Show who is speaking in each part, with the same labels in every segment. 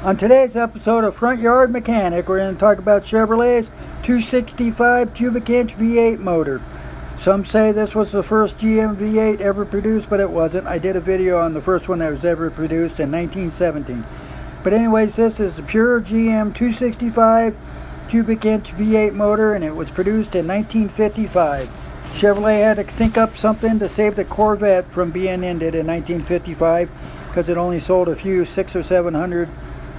Speaker 1: On today's episode of Front Yard Mechanic, we're going to talk about Chevrolet's 265 cubic inch V8 motor. Some say this was the first GM V8 ever produced, but it wasn't. I did a video on the first one that was ever produced in 1917. But anyways, this is the pure GM 265 cubic inch V8 motor, and it was produced in 1955. Chevrolet had to think up something to save the Corvette from being ended in 1955 because it only sold a few 600 or 700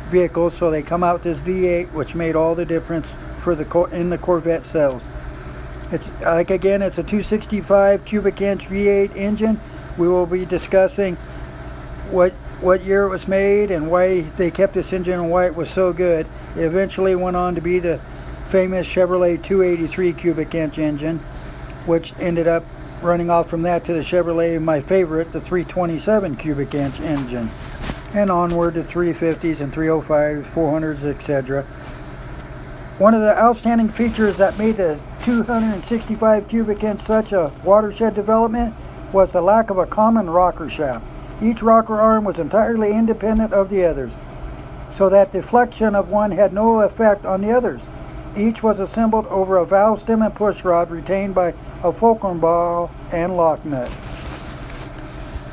Speaker 1: vehicles, so they come out this V8, which made all the difference for in the Corvette sales. It's like, again, it's a 265 cubic inch V8 engine. We will be discussing what year it was made and why they kept this engine and why it was so good. It eventually went on to be the famous Chevrolet 283 cubic inch engine, which ended up running off from that to the Chevrolet, my favorite, the 327 cubic inch engine, and onward to 350s and 305s, 400s, etc. One of the outstanding features that made the 265 cubic inch such a watershed development was the lack of a common rocker shaft. Each rocker arm was entirely independent of the others, so that deflection of one had no effect on the others. Each was assembled over a valve stem and push rod retained by a fulcrum ball and lock nut.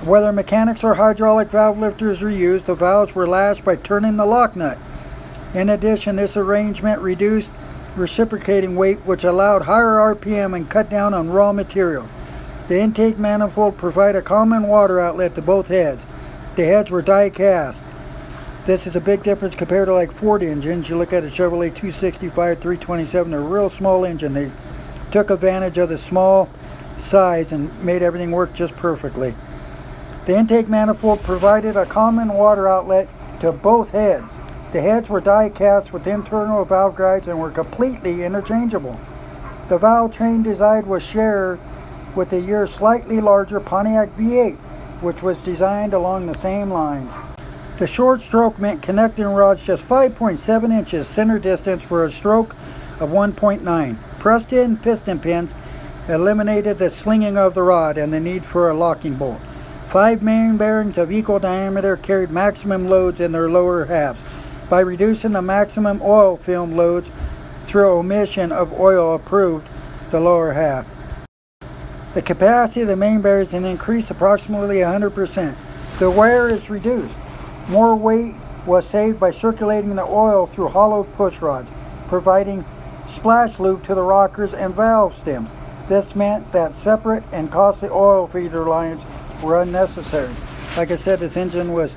Speaker 1: Whether mechanics or hydraulic valve lifters were used, the valves were latched by turning the lock nut. In addition, this arrangement reduced reciprocating weight, which allowed higher RPM and cut down on raw material. The intake manifold provided a common water outlet to both heads. The heads were die cast. This is a big difference compared to like Ford engines. You look at a Chevrolet 265, 327, they're a real small engine. They took advantage of the small size and made everything work just perfectly. The intake manifold provided a common water outlet to both heads. The heads were die cast with internal valve guides and were completely interchangeable. The valve train design was shared with the year slightly larger Pontiac V8, which was designed along the same lines. The short stroke meant connecting rods just 5.7 inches center distance for a stroke of 1.9. Pressed in piston pins eliminated the slinging of the rod and the need for a locking bolt. 5 main bearings of equal diameter carried maximum loads in their lower halves. By reducing the maximum oil film loads through omission of oil improved the lower half. The capacity of the main bearings increased approximately 100%. The wear is reduced. More weight was saved by circulating the oil through hollow push rods, providing splash loop to the rockers and valve stems. This meant that separate and costly oil feeder lines were unnecessary. Like I said, this engine was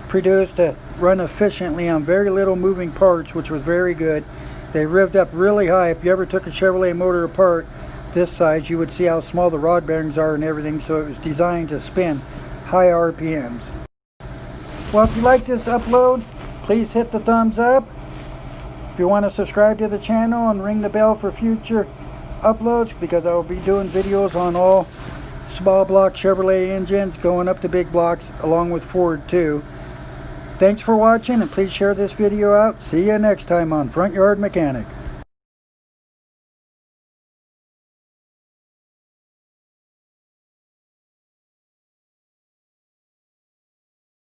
Speaker 1: produced to run efficiently on very little moving parts, which was very good. They revved up really high. If you ever took a Chevrolet motor apart this size, you would see how small the rod bearings are and everything, so it was designed to spin high RPMs. Well, if you like this upload, please hit the thumbs up. If you want to subscribe to the channel and ring the bell for future uploads, because I will be doing videos on all small block Chevrolet engines going up to big blocks, along with Ford too. Thanks for watching, and please share this video out. See you next time on Front Yard Mechanic.